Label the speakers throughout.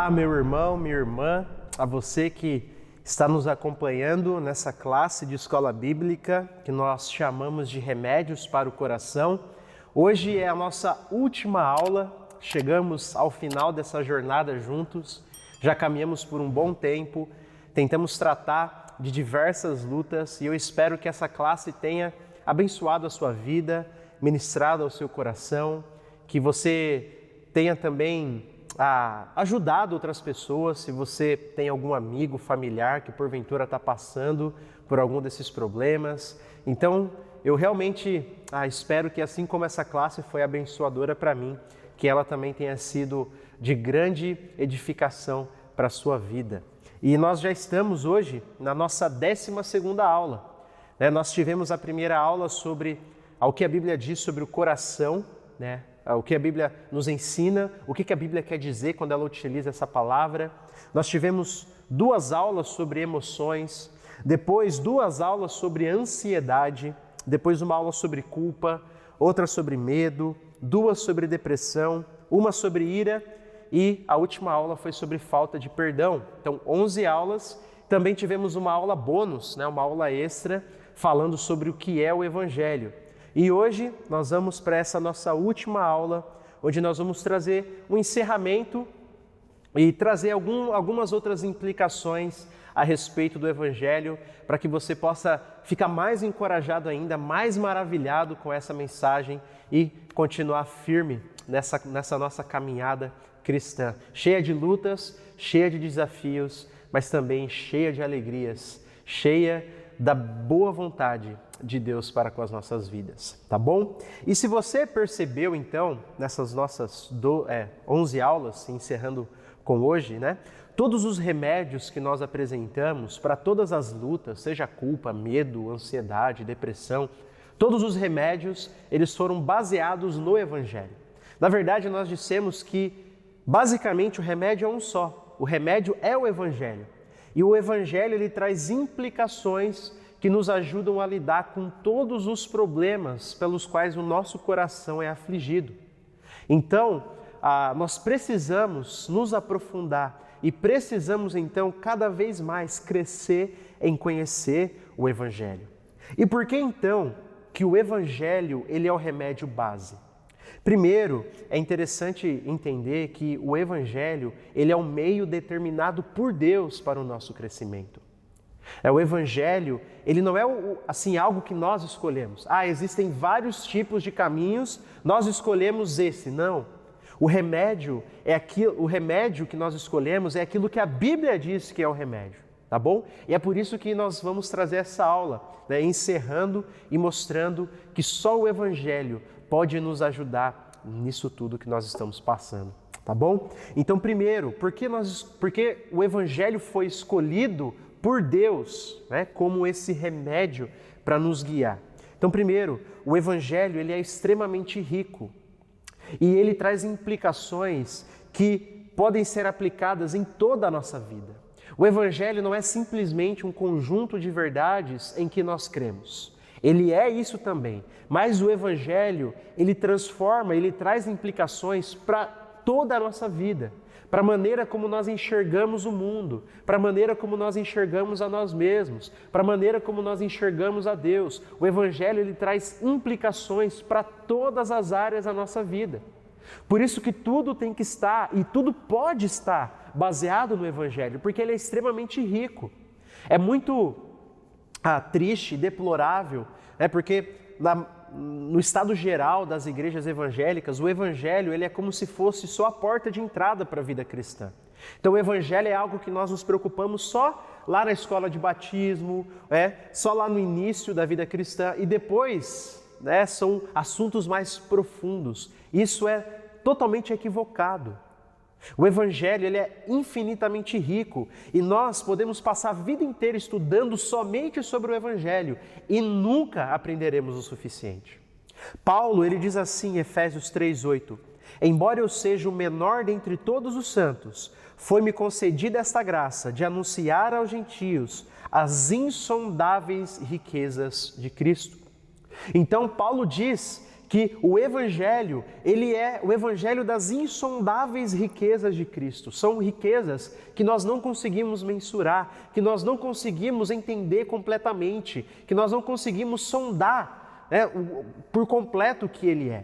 Speaker 1: Olá, meu irmão, minha irmã, a você que está nos acompanhando nessa classe de escola bíblica que nós chamamos de Remédios para o Coração. Hoje é a nossa última aula, chegamos ao final dessa jornada juntos, já caminhamos por um bom tempo, tentamos tratar de diversas lutas e eu espero que essa classe tenha abençoado a sua vida, ministrado ao seu coração, que você tenha também ajudado outras pessoas, se você tem algum amigo, familiar que porventura está passando por algum desses problemas. Então, eu realmente espero que assim como essa classe foi abençoadora para mim, que ela também tenha sido de grande edificação para a sua vida. E nós já estamos hoje na nossa 12ª aula. Nós tivemos a primeira aula sobre o que a Bíblia diz sobre o coração, o que a Bíblia nos ensina, o que a Bíblia quer dizer quando ela utiliza essa palavra. Nós tivemos 2 aulas sobre emoções, depois 2 aulas sobre ansiedade, depois uma aula sobre culpa, outra sobre medo, 2 sobre depressão, uma sobre ira e a última aula foi sobre falta de perdão. Então, 11 aulas. Também tivemos uma aula bônus, uma aula extra, falando sobre o que é o Evangelho. E hoje nós vamos para essa nossa última aula, onde nós vamos trazer um encerramento e trazer algumas outras implicações a respeito do Evangelho, para que você possa ficar mais encorajado ainda, mais maravilhado com essa mensagem e continuar firme nessa nossa caminhada cristã, cheia de lutas, cheia de desafios, mas também cheia de alegrias, cheia da boa vontade de Deus para com as nossas vidas, tá bom? E se você percebeu então, nessas nossas 11 aulas, encerrando com hoje, todos os remédios que nós apresentamos para todas as lutas, seja culpa, medo, ansiedade, depressão, todos os remédios, eles foram baseados no Evangelho. Na verdade, nós dissemos que basicamente o remédio é um só, o remédio é o Evangelho. E o Evangelho ele traz implicações que nos ajudam a lidar com todos os problemas pelos quais o nosso coração é afligido. Então, nós precisamos nos aprofundar e precisamos então cada vez mais crescer em conhecer o Evangelho. E por que então que o Evangelho ele é o remédio base? Primeiro, é interessante entender que o Evangelho ele é um meio determinado por Deus para o nosso crescimento. O Evangelho, ele não é algo que nós escolhemos. Existem vários tipos de caminhos, nós escolhemos esse. Não. O remédio que nós escolhemos é aquilo que a Bíblia diz que é o remédio, tá bom? E é por isso que nós vamos trazer essa aula, encerrando e mostrando que só o Evangelho pode nos ajudar nisso tudo que nós estamos passando, tá bom? Então, primeiro, porque o Evangelho foi escolhido por Deus, como esse remédio para nos guiar. Então, primeiro, o Evangelho ele é extremamente rico e ele traz implicações que podem ser aplicadas em toda a nossa vida. O Evangelho não é simplesmente um conjunto de verdades em que nós cremos. Ele é isso também, mas o Evangelho ele transforma, ele traz implicações para toda a nossa vida. Para a maneira como nós enxergamos o mundo, para a maneira como nós enxergamos a nós mesmos, para a maneira como nós enxergamos a Deus. O Evangelho ele traz implicações para todas as áreas da nossa vida. Por isso que tudo tem que estar e tudo pode estar baseado no Evangelho, porque ele é extremamente rico. É muito triste e deplorável, porque no estado geral das igrejas evangélicas, o Evangelho ele é como se fosse só a porta de entrada para a vida cristã. Então o Evangelho é algo que nós nos preocupamos só lá na escola de batismo, só lá no início da vida cristã e depois são assuntos mais profundos. Isso é totalmente equivocado. O Evangelho ele é infinitamente rico e nós podemos passar a vida inteira estudando somente sobre o Evangelho e nunca aprenderemos o suficiente. Paulo ele diz assim em Efésios 3:8: embora eu seja o menor dentre todos os santos, foi-me concedida esta graça de anunciar aos gentios as insondáveis riquezas de Cristo. Então Paulo diz que o Evangelho, ele é o Evangelho das insondáveis riquezas de Cristo. São riquezas que nós não conseguimos mensurar, que nós não conseguimos entender completamente, que nós não conseguimos sondar, né, por completo o que ele é.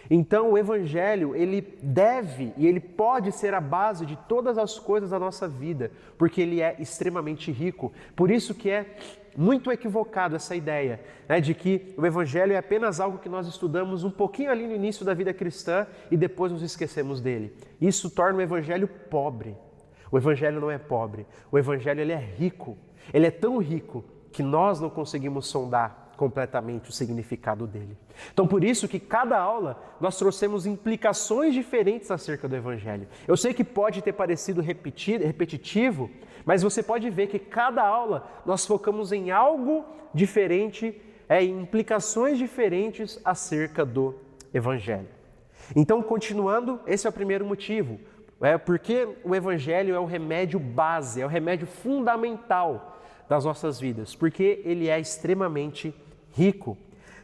Speaker 1: Então o Evangelho, ele deve e ele pode ser a base de todas as coisas da nossa vida, porque ele é extremamente rico. Por isso que é muito equivocado essa ideia, né, de que o Evangelho é apenas algo que nós estudamos um pouquinho ali no início da vida cristã e depois nos esquecemos dele. Isso torna o Evangelho pobre. O Evangelho não é pobre, o Evangelho ele é rico. Ele é tão rico que nós não conseguimos sondar completamente o significado dele. Então, por isso que cada aula nós trouxemos implicações diferentes acerca do Evangelho. Eu sei que pode ter parecido repetitivo, mas você pode ver que cada aula nós focamos em algo diferente, em implicações diferentes acerca do Evangelho. Então, continuando, esse é o primeiro motivo. Porque o Evangelho é o remédio base, é o remédio fundamental das nossas vidas, porque ele é extremamente rico.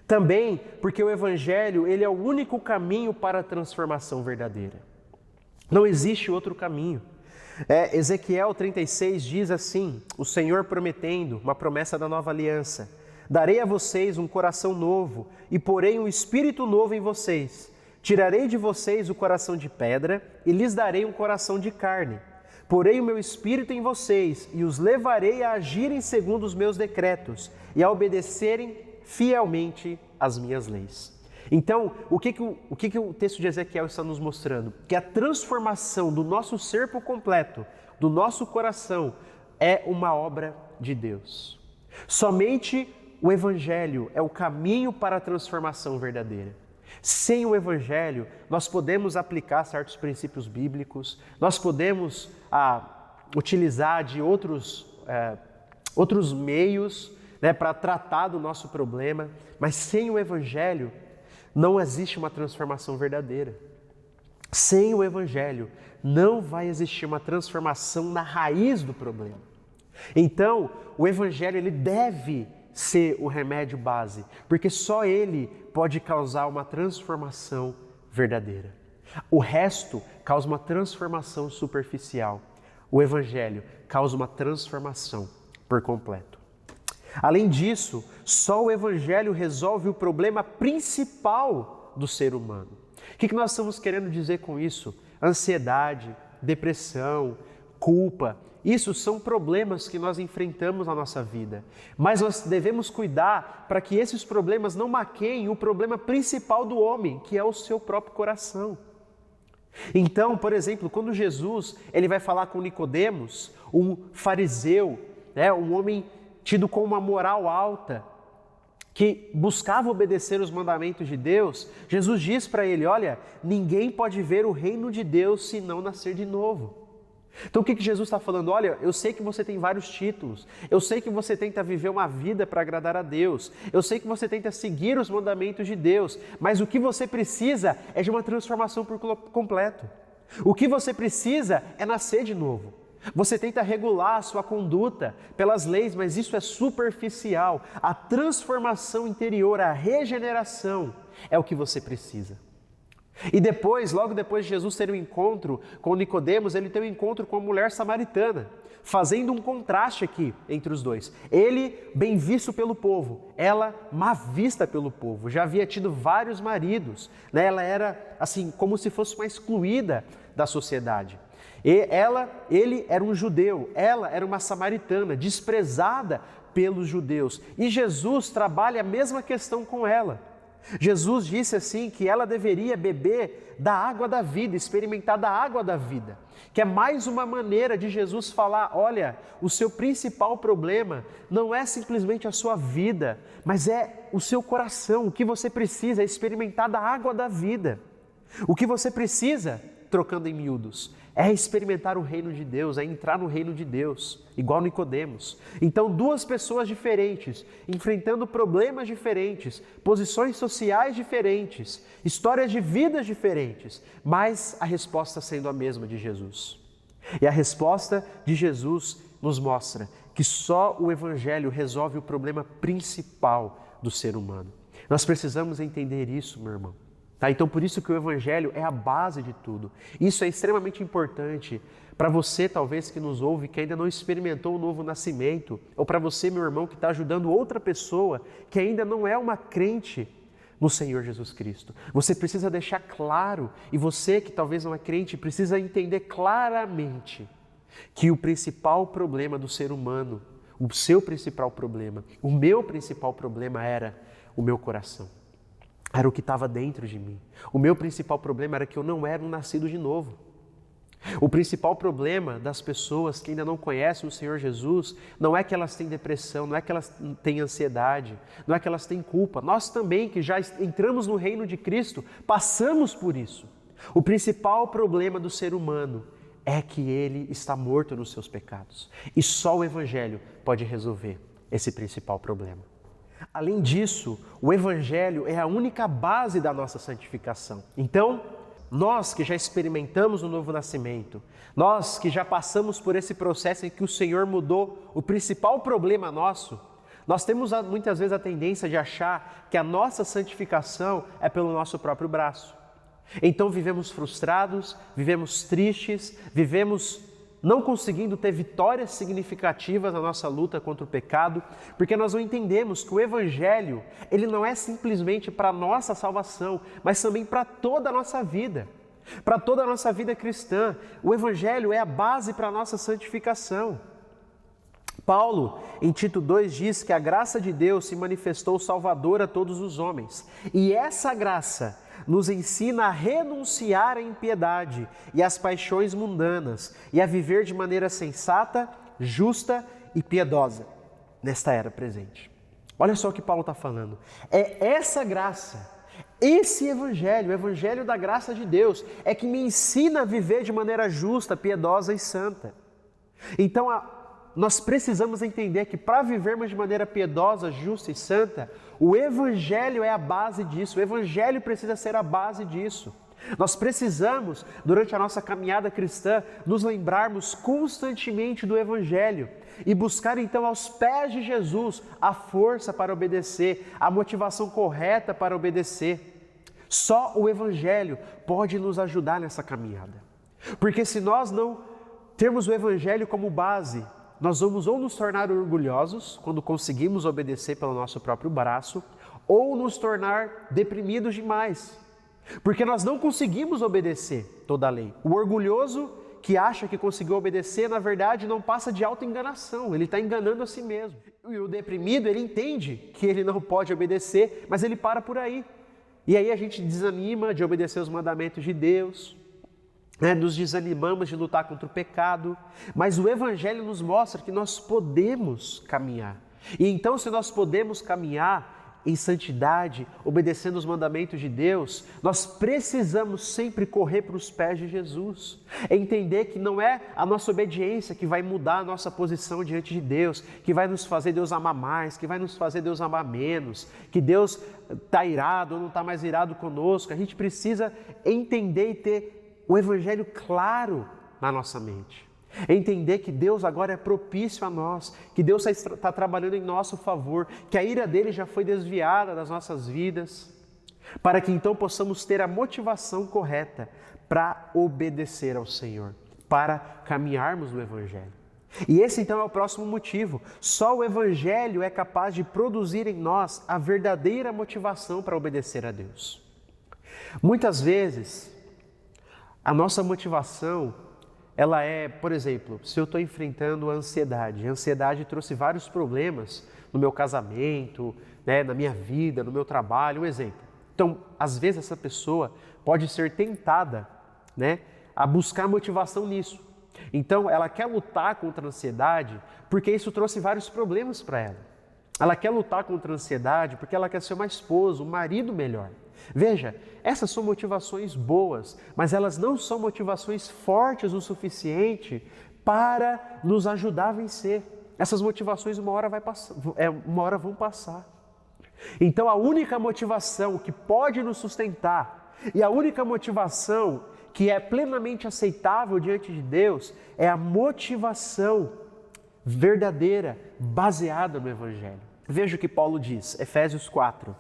Speaker 1: Também porque o Evangelho, ele é o único caminho para a transformação verdadeira. Não existe outro caminho. Ezequiel 36 diz assim, o Senhor prometendo, uma promessa da nova aliança: darei a vocês um coração novo e porei um espírito novo em vocês. Tirarei de vocês o coração de pedra e lhes darei um coração de carne. Porei o meu espírito em vocês e os levarei a agirem segundo os meus decretos e a obedecerem fielmente as minhas leis. Então, o que o texto de Ezequiel está nos mostrando? Que a transformação do nosso ser por completo, do nosso coração, é uma obra de Deus. Somente o Evangelho é o caminho para a transformação verdadeira. Sem o Evangelho, nós podemos aplicar certos princípios bíblicos, nós podemos utilizar de outros meios, né, para tratar do nosso problema, mas sem o Evangelho não existe uma transformação verdadeira. Sem o Evangelho não vai existir uma transformação na raiz do problema. Então, o Evangelho ele deve ser o remédio base, porque só ele pode causar uma transformação verdadeira. O resto causa uma transformação superficial. O Evangelho causa uma transformação por completo. Além disso, só o Evangelho resolve o problema principal do ser humano. O que nós estamos querendo dizer com isso? Ansiedade, depressão, culpa. Isso são problemas que nós enfrentamos na nossa vida. Mas nós devemos cuidar para que esses problemas não maqueiem o problema principal do homem, que é o seu próprio coração. Então, por exemplo, quando Jesus ele vai falar com Nicodemos, um fariseu, um homem tido com uma moral alta, que buscava obedecer os mandamentos de Deus, Jesus diz para ele, olha, ninguém pode ver o reino de Deus se não nascer de novo. Então o que Jesus está falando? Olha, eu sei que você tem vários títulos, eu sei que você tenta viver uma vida para agradar a Deus, eu sei que você tenta seguir os mandamentos de Deus, mas o que você precisa é de uma transformação por completo. O que você precisa é nascer de novo. Você tenta regular a sua conduta pelas leis, mas isso é superficial. A transformação interior, a regeneração é o que você precisa. E depois, logo depois de Jesus ter um encontro com Nicodemos, ele tem um encontro com a mulher samaritana, fazendo um contraste aqui entre os dois. Ele bem visto pelo povo, ela má vista pelo povo, já havia tido vários maridos, né? Ela era assim como se fosse uma excluída da sociedade. Ele era um judeu, ela era uma samaritana, desprezada pelos judeus. E Jesus trabalha a mesma questão com ela. Jesus disse assim que ela deveria beber da água da vida, experimentar da água da vida. Que é mais uma maneira de Jesus falar, olha, o seu principal problema não é simplesmente a sua vida, mas é o seu coração. O que você precisa é experimentar da água da vida. O que você precisa, trocando em miúdos, é experimentar o reino de Deus, é entrar no reino de Deus, igual Nicodemos. Então, duas pessoas diferentes, enfrentando problemas diferentes, posições sociais diferentes, histórias de vidas diferentes, mas a resposta sendo a mesma de Jesus. E a resposta de Jesus nos mostra que só o Evangelho resolve o problema principal do ser humano. Nós precisamos entender isso, meu irmão. Tá? Então, por isso que o Evangelho é a base de tudo. Isso é extremamente importante para você, talvez, que nos ouve, que ainda não experimentou o novo nascimento, ou para você, meu irmão, que está ajudando outra pessoa que ainda não é uma crente no Senhor Jesus Cristo. Você precisa deixar claro, e você que talvez não é crente, precisa entender claramente que o principal problema do ser humano, o seu principal problema, o meu principal problema era o meu coração. Era o que estava dentro de mim. O meu principal problema era que eu não era um nascido de novo. O principal problema das pessoas que ainda não conhecem o Senhor Jesus não é que elas têm depressão, não é que elas têm ansiedade, não é que elas têm culpa. Nós também, que já entramos no reino de Cristo, passamos por isso. O principal problema do ser humano é que ele está morto nos seus pecados. E só o Evangelho pode resolver esse principal problema. Além disso, o Evangelho é a única base da nossa santificação. Então, nós que já experimentamos o novo nascimento, nós que já passamos por esse processo em que o Senhor mudou o principal problema nosso, nós temos muitas vezes a tendência de achar que a nossa santificação é pelo nosso próprio braço. Então vivemos frustrados, vivemos tristes, vivemos não conseguindo ter vitórias significativas na nossa luta contra o pecado, porque nós não entendemos que o Evangelho, ele não é simplesmente para a nossa salvação, mas também para toda a nossa vida, para toda a nossa vida cristã. O Evangelho é a base para a nossa santificação. Paulo, em Tito 2, diz que a graça de Deus se manifestou salvadora a todos os homens, e essa graça nos ensina a renunciar à impiedade e às paixões mundanas e a viver de maneira sensata, justa e piedosa nesta era presente. Olha só o que Paulo está falando. É essa graça, esse Evangelho, o Evangelho da graça de Deus, é que me ensina a viver de maneira justa, piedosa e santa. Então, nós precisamos entender que para vivermos de maneira piedosa, justa e santa, o Evangelho é a base disso, o Evangelho precisa ser a base disso. Nós precisamos, durante a nossa caminhada cristã, nos lembrarmos constantemente do Evangelho e buscar então aos pés de Jesus a força para obedecer, a motivação correta para obedecer. Só o Evangelho pode nos ajudar nessa caminhada. Porque se nós não termos o Evangelho como base, nós vamos ou nos tornar orgulhosos, quando conseguimos obedecer pelo nosso próprio braço, ou nos tornar deprimidos demais, porque nós não conseguimos obedecer toda a lei. O orgulhoso que acha que conseguiu obedecer, na verdade, não passa de autoenganação, ele está enganando a si mesmo. E o deprimido, ele entende que ele não pode obedecer, mas ele para por aí. E aí a gente desanima de obedecer os mandamentos de Deus, nos desanimamos de lutar contra o pecado, mas o Evangelho nos mostra que nós podemos caminhar. E então, se nós podemos caminhar em santidade, obedecendo os mandamentos de Deus, nós precisamos sempre correr para os pés de Jesus. É entender que não é a nossa obediência que vai mudar a nossa posição diante de Deus, que vai nos fazer Deus amar mais, que vai nos fazer Deus amar menos, que Deus está irado ou não está mais irado conosco. A gente precisa entender e ter o Evangelho claro na nossa mente. É entender que Deus agora é propício a nós, que Deus está trabalhando em nosso favor, que a ira dele já foi desviada das nossas vidas, para que então possamos ter a motivação correta para obedecer ao Senhor, para caminharmos no Evangelho. E esse então é o próximo motivo. Só o Evangelho é capaz de produzir em nós a verdadeira motivação para obedecer a Deus. Muitas vezes, a nossa motivação, ela é, por exemplo, se eu estou enfrentando a ansiedade trouxe vários problemas no meu casamento, na minha vida, no meu trabalho, um exemplo. Então, às vezes essa pessoa pode ser tentada, a buscar motivação nisso. Então, ela quer lutar contra a ansiedade porque isso trouxe vários problemas para ela. Ela quer lutar contra a ansiedade porque ela quer ser uma esposa, um marido melhor. Veja, essas são motivações boas, mas elas não são motivações fortes o suficiente para nos ajudar a vencer. Essas motivações uma hora vão passar. Então a única motivação que pode nos sustentar e a única motivação que é plenamente aceitável diante de Deus é a motivação verdadeira, baseada no Evangelho. Veja o que Paulo diz, Efésios 4.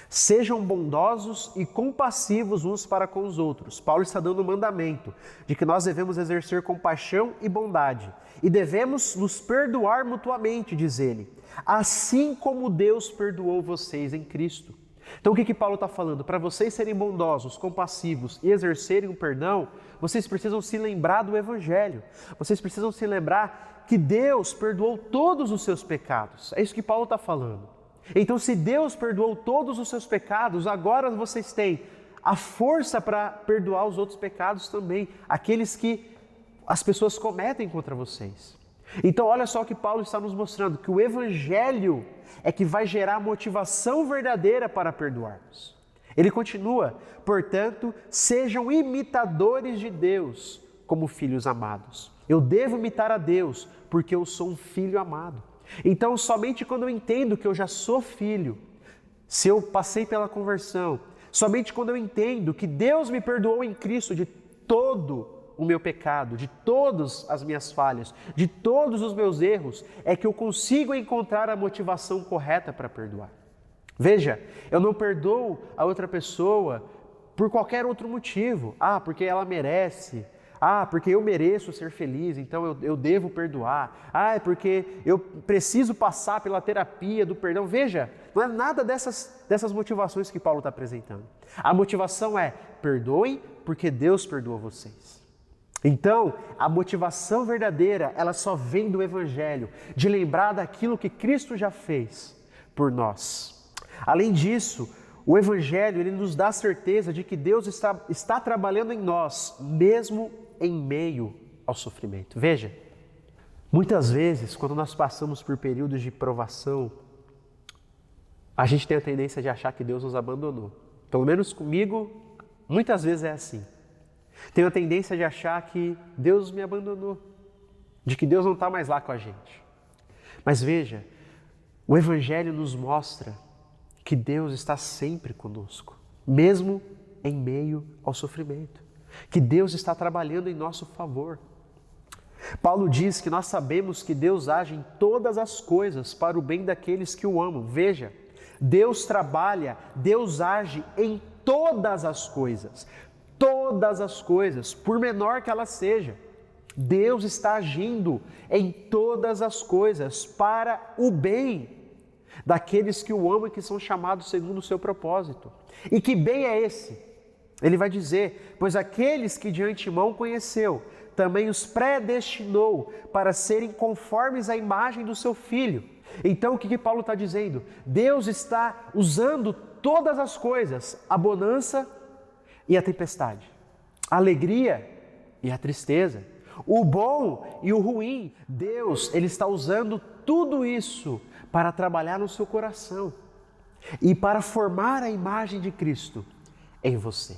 Speaker 1: Sejam bondosos e compassivos uns para com os outros. Paulo está dando um mandamento de que nós devemos exercer compaixão e bondade. E devemos nos perdoar mutuamente, diz ele, assim como Deus perdoou vocês em Cristo. Então o que Paulo está falando? Para vocês serem bondosos, compassivos e exercerem o perdão, vocês precisam se lembrar do Evangelho. Vocês precisam se lembrar que Deus perdoou todos os seus pecados. É isso que Paulo está falando. Então, se Deus perdoou todos os seus pecados, agora vocês têm a força para perdoar os outros pecados também, aqueles que as pessoas cometem contra vocês. Então, olha só o que Paulo está nos mostrando, que o Evangelho é que vai gerar motivação verdadeira para perdoarmos. Ele continua, portanto, sejam imitadores de Deus como filhos amados. Eu devo imitar a Deus porque eu sou um filho amado. Então, somente quando eu entendo que eu já sou filho, se eu passei pela conversão, somente quando eu entendo que Deus me perdoou em Cristo de todo o meu pecado, de todas as minhas falhas, de todos os meus erros, é que eu consigo encontrar a motivação correta para perdoar. Veja, eu não perdoo a outra pessoa por qualquer outro motivo. Porque ela merece. Porque eu mereço ser feliz, então eu devo perdoar. É porque eu preciso passar pela terapia do perdão. Veja, não é nada dessas motivações que Paulo está apresentando. A motivação é, perdoem porque Deus perdoou vocês. Então, a motivação verdadeira, ela só vem do Evangelho, de lembrar daquilo que Cristo já fez por nós. Além disso, o Evangelho, ele nos dá a certeza de que Deus está trabalhando em nós, mesmo em meio ao sofrimento. Veja, muitas vezes, quando nós passamos por períodos de provação, a gente tem a tendência de achar que Deus nos abandonou. Pelo menos comigo, muitas vezes é assim. Tenho a tendência de achar que Deus me abandonou, de que Deus não está mais lá com a gente. Mas veja, o Evangelho nos mostra que Deus está sempre conosco, mesmo em meio ao sofrimento. Que Deus está trabalhando em nosso favor. Paulo diz que nós sabemos que Deus age em todas as coisas para o bem daqueles que o amam. Veja, Deus trabalha, Deus age em todas as coisas, por menor que ela seja. Deus está agindo em todas as coisas para o bem daqueles que o amam e que são chamados segundo o seu propósito. E que bem é esse? Ele vai dizer, pois aqueles que de antemão conheceu, também os predestinou para serem conformes à imagem do seu Filho. Então o que Paulo está dizendo? Deus está usando todas as coisas, a bonança e a tempestade, a alegria e a tristeza, o bom e o ruim. Deus, ele está usando tudo isso para trabalhar no seu coração e para formar a imagem de Cristo em você.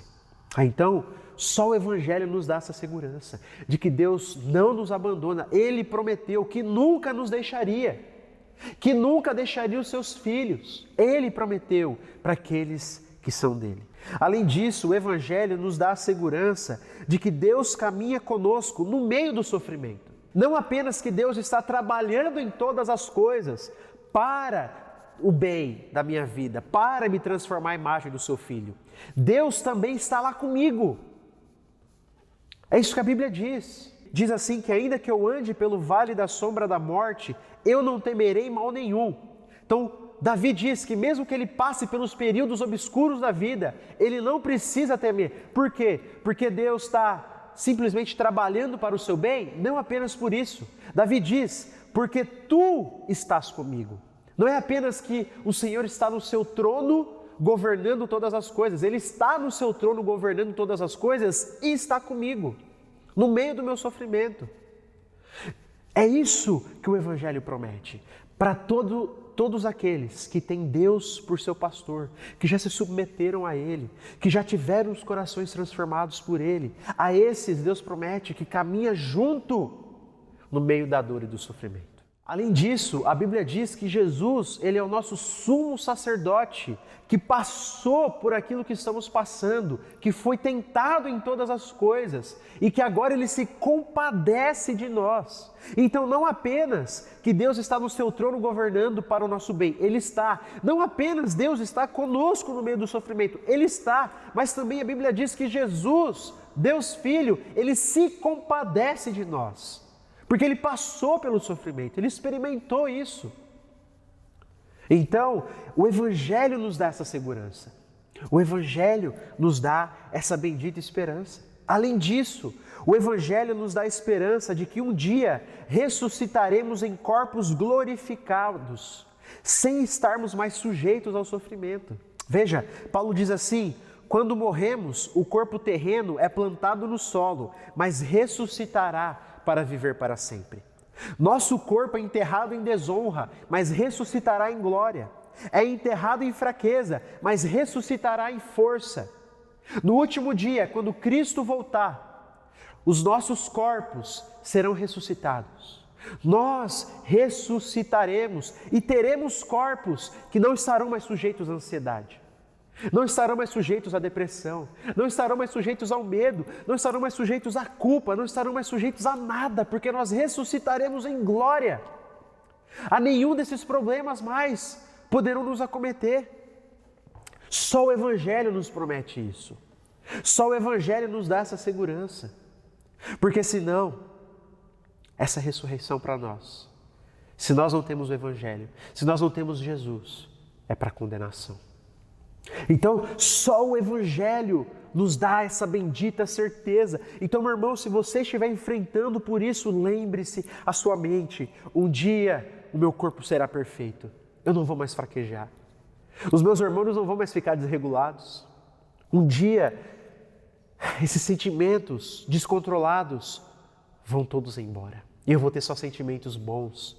Speaker 1: Então, só o Evangelho nos dá essa segurança de que Deus não nos abandona. Ele prometeu que nunca nos deixaria, que nunca deixaria os seus filhos. Ele prometeu para aqueles que são dele. Além disso, o Evangelho nos dá a segurança de que Deus caminha conosco no meio do sofrimento. Não apenas que Deus está trabalhando em todas as coisas para o bem da minha vida, para me transformar à imagem do seu Filho. Deus também está lá comigo. É isso que a Bíblia diz. Diz assim que ainda que eu ande pelo vale da sombra da morte, eu não temerei mal nenhum. Então, Davi diz que mesmo que ele passe pelos períodos obscuros da vida, ele não precisa temer. Por quê? Porque Deus está simplesmente trabalhando para o seu bem? Não apenas por isso. Davi diz, porque tu estás comigo. Não é apenas que o Senhor está no seu trono governando todas as coisas. Ele está no seu trono governando todas as coisas e está comigo, no meio do meu sofrimento. É isso que o Evangelho promete para todos aqueles que têm Deus por seu pastor, que já se submeteram a Ele, que já tiveram os corações transformados por Ele. A esses Deus promete que caminha junto no meio da dor e do sofrimento. Além disso, a Bíblia diz que Jesus, ele é o nosso sumo sacerdote, que passou por aquilo que estamos passando, que foi tentado em todas as coisas e que agora ele se compadece de nós. Então não apenas que Deus está no seu trono governando para o nosso bem, Ele está. Não apenas Deus está conosco no meio do sofrimento, Ele está, mas também a Bíblia diz que Jesus, Deus Filho, Ele se compadece de nós. Porque Ele passou pelo sofrimento, Ele experimentou isso. Então, o Evangelho nos dá essa segurança. O Evangelho nos dá essa bendita esperança. Além disso, o Evangelho nos dá a esperança de que um dia ressuscitaremos em corpos glorificados, sem estarmos mais sujeitos ao sofrimento. Veja, Paulo diz assim: quando morremos, o corpo terreno é plantado no solo, mas ressuscitará para viver para sempre. Nosso corpo é enterrado em desonra, mas ressuscitará em glória. É enterrado em fraqueza, mas ressuscitará em força. No último dia, quando Cristo voltar, os nossos corpos serão ressuscitados. Nós ressuscitaremos e teremos corpos que não estarão mais sujeitos à ansiedade. Não estarão mais sujeitos à depressão, não estarão mais sujeitos ao medo, não estarão mais sujeitos à culpa, não estarão mais sujeitos a nada, porque nós ressuscitaremos em glória. A nenhum desses problemas mais poderão nos acometer. Só o Evangelho nos promete isso. Só o Evangelho nos dá essa segurança. Porque senão, essa ressurreição para nós, se nós não temos o Evangelho, se nós não temos Jesus, é para condenação. Então, só o Evangelho nos dá essa bendita certeza. Então, meu irmão, se você estiver enfrentando por isso, lembre-se a sua mente: um dia o meu corpo será perfeito, eu não vou mais fraquejar, os meus hormônios não vão mais ficar desregulados. Um dia, esses sentimentos descontrolados vão todos embora e eu vou ter só sentimentos bons,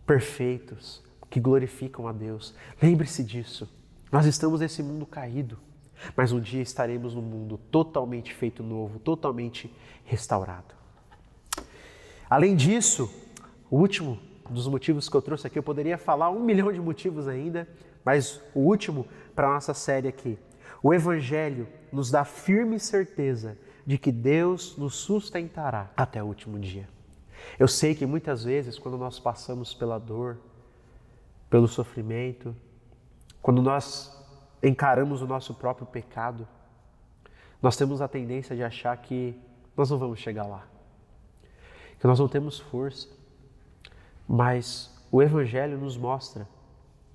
Speaker 1: perfeitos, que glorificam a Deus. Lembre-se disso. Nós estamos nesse mundo caído, mas um dia estaremos num mundo totalmente feito novo, totalmente restaurado. Além disso, o último dos motivos que eu trouxe aqui, eu poderia falar 1 milhão de motivos ainda, mas o último para a nossa série aqui: o Evangelho nos dá firme certeza de que Deus nos sustentará até o último dia. Eu sei que muitas vezes, quando nós passamos pela dor, pelo sofrimento, quando nós encaramos o nosso próprio pecado, nós temos a tendência de achar que nós não vamos chegar lá, que nós não temos força. Mas o Evangelho nos mostra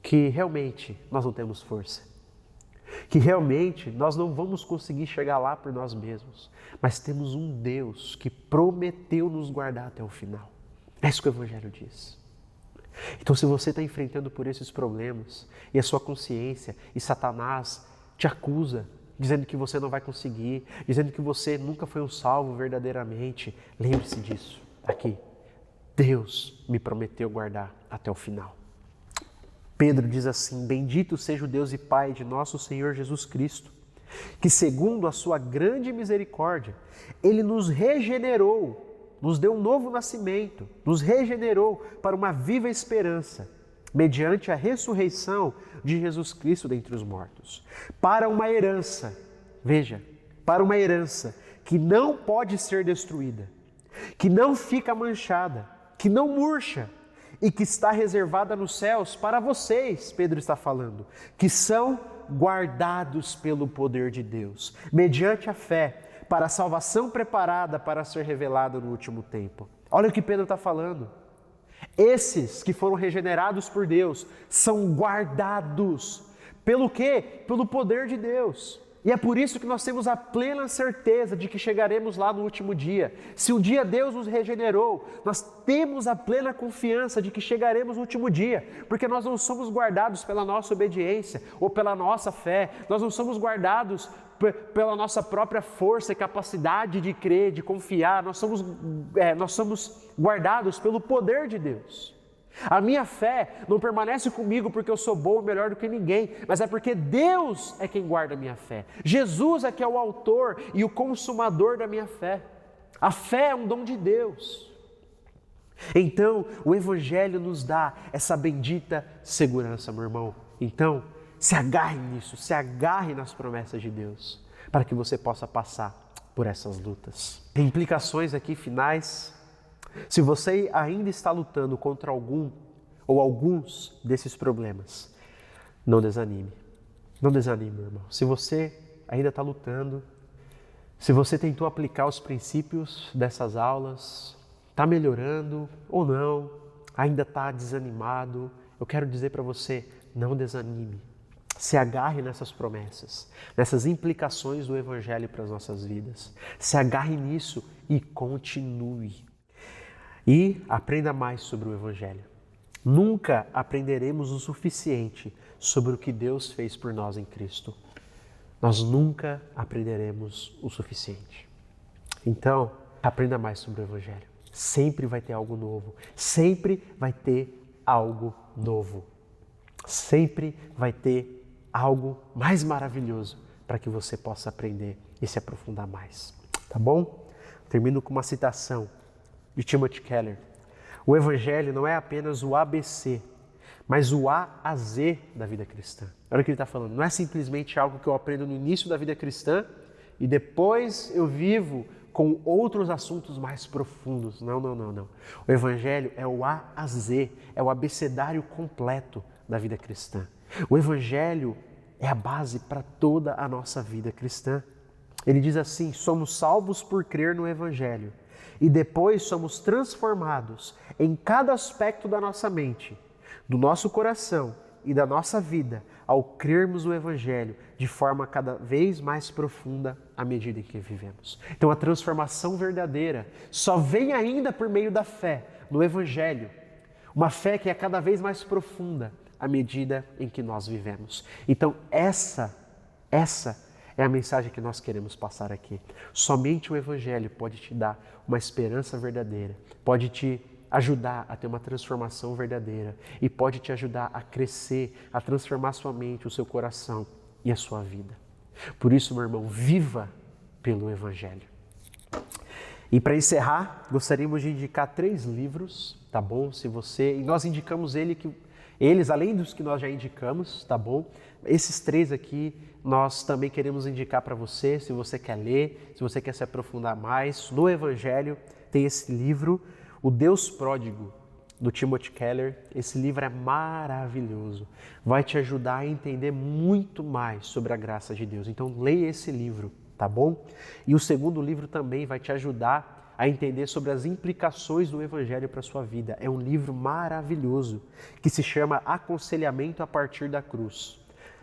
Speaker 1: que realmente nós não temos força, que realmente nós não vamos conseguir chegar lá por nós mesmos, mas temos um Deus que prometeu nos guardar até o final. É isso que o Evangelho diz. Então, se você está enfrentando por esses problemas e a sua consciência e Satanás te acusa, dizendo que você não vai conseguir, dizendo que você nunca foi um salvo verdadeiramente, lembre-se disso. Aqui, Deus me prometeu guardar até o final. Pedro diz assim: bendito seja o Deus e Pai de nosso Senhor Jesus Cristo, que segundo a sua grande misericórdia, Ele nos regenerou, nos deu um novo nascimento, nos regenerou para uma viva esperança, mediante a ressurreição de Jesus Cristo dentre os mortos, para uma herança, veja, para uma herança que não pode ser destruída, que não fica manchada, que não murcha e que está reservada nos céus para vocês, Pedro está falando, que são guardados pelo poder de Deus, mediante a fé, para a salvação preparada para ser revelada no último tempo. Olha o que Pedro está falando. Esses que foram regenerados por Deus são guardados. Pelo quê? Pelo poder de Deus. E é por isso que nós temos a plena certeza de que chegaremos lá no último dia. Se um dia Deus nos regenerou, nós temos a plena confiança de que chegaremos no último dia, porque nós não somos guardados pela nossa obediência ou pela nossa fé, nós não somos guardados pela nossa própria força e capacidade de crer, de confiar, nós somos guardados pelo poder de Deus. A minha fé não permanece comigo porque eu sou bom ou melhor do que ninguém, mas é porque Deus é quem guarda a minha fé. Jesus é que é o autor e o consumador da minha fé. A fé é um dom de Deus. Então, o Evangelho nos dá essa bendita segurança, meu irmão. Então, se agarre nisso, se agarre nas promessas de Deus, para que você possa passar por essas lutas. Implicações aqui finais. Se você ainda está lutando contra algum ou alguns desses problemas, não desanime. Não desanime, meu irmão. Se você ainda está lutando, se você tentou aplicar os princípios dessas aulas, está melhorando ou não, ainda está desanimado, eu quero dizer para você, não desanime. Se agarre nessas promessas, nessas implicações do Evangelho para as nossas vidas. Se agarre nisso e continue. E aprenda mais sobre o Evangelho. Nunca aprenderemos o suficiente sobre o que Deus fez por nós em Cristo. Nós nunca aprenderemos o suficiente. Então, aprenda mais sobre o Evangelho. Sempre vai ter algo novo. Sempre vai ter algo novo. Sempre vai ter algo mais maravilhoso para que você possa aprender e se aprofundar mais. Tá bom? Termino com uma citação de Timothy Keller. O Evangelho não é apenas o ABC, mas o A a Z da vida cristã. Olha o que ele está falando. Não é simplesmente algo que eu aprendo no início da vida cristã e depois eu vivo com outros assuntos mais profundos. Não. O Evangelho é o A a Z, é o abecedário completo da vida cristã. O Evangelho é a base para toda a nossa vida cristã. Ele diz assim: somos salvos por crer no Evangelho e depois somos transformados em cada aspecto da nossa mente, do nosso coração e da nossa vida ao crermos no Evangelho de forma cada vez mais profunda à medida em que vivemos. Então a transformação verdadeira só vem ainda por meio da fé no Evangelho, uma fé que é cada vez mais profunda à medida em que nós vivemos. Então essa é a mensagem que nós queremos passar aqui. Somente o Evangelho pode te dar uma esperança verdadeira, pode te ajudar a ter uma transformação verdadeira e pode te ajudar a crescer, a transformar sua mente, o seu coração e a sua vida. Por isso, meu irmão, viva pelo Evangelho. E para encerrar, gostaríamos de indicar 3 livros, tá bom? E nós indicamos eles, além dos que nós já indicamos, tá bom? Esses 3 aqui, nós também queremos indicar para você, se você quer ler, se você quer se aprofundar mais no Evangelho, tem esse livro, O Deus Pródigo, do Timothy Keller. Esse livro é maravilhoso, vai te ajudar a entender muito mais sobre a graça de Deus. Então, leia esse livro, tá bom? E o segundo livro também vai te ajudar a entender sobre as implicações do Evangelho para a sua vida. É um livro maravilhoso que se chama Aconselhamento a Partir da Cruz,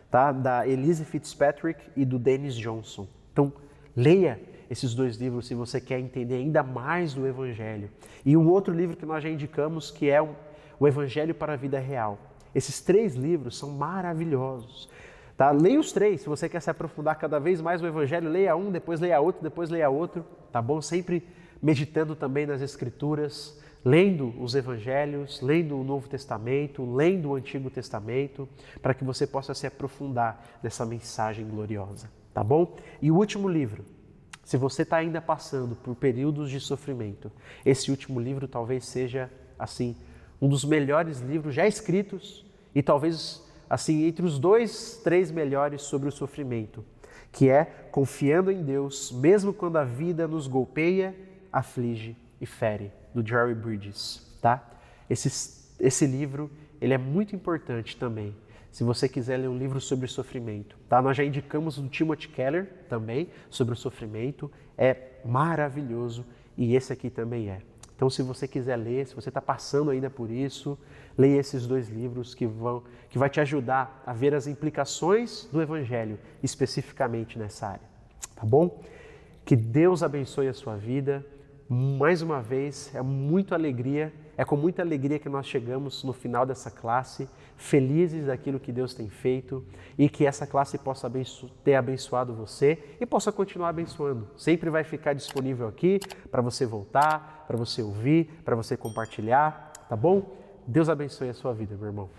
Speaker 1: tá? Da Elise Fitzpatrick e do Dennis Johnson. Então, leia esses 2 livros se você quer entender ainda mais do Evangelho. E um outro livro que nós já indicamos, que é o Evangelho para a Vida Real. Esses 3 livros são maravilhosos. Tá? Leia os 3, se você quer se aprofundar cada vez mais no Evangelho, leia um, depois leia outro, depois leia outro, tá bom? Sempre meditando também nas Escrituras, lendo os Evangelhos, lendo o Novo Testamento, lendo o Antigo Testamento, para que você possa se aprofundar nessa mensagem gloriosa, tá bom? E o último livro, se você está ainda passando por períodos de sofrimento, esse último livro talvez seja, assim, um dos melhores livros já escritos e talvez, assim, entre os 2, 3 melhores sobre o sofrimento, que é Confiando em Deus, mesmo quando a vida nos golpeia, aflige e fere, do Jerry Bridges, tá? Esse livro, ele é muito importante também, se você quiser ler um livro sobre sofrimento, tá? Nós já indicamos o Timothy Keller também, sobre o sofrimento, é maravilhoso e esse aqui também é. Então, se você quiser ler, se você está passando ainda por isso, leia esses 2 livros que vai te ajudar a ver as implicações do Evangelho, especificamente nessa área, tá bom? Que Deus abençoe a sua vida. Mais uma vez, é com muita alegria que nós chegamos no final dessa classe, felizes daquilo que Deus tem feito e que essa classe possa ter abençoado você e possa continuar abençoando. Sempre vai ficar disponível aqui para você voltar, para você ouvir, para você compartilhar, tá bom? Deus abençoe a sua vida, meu irmão.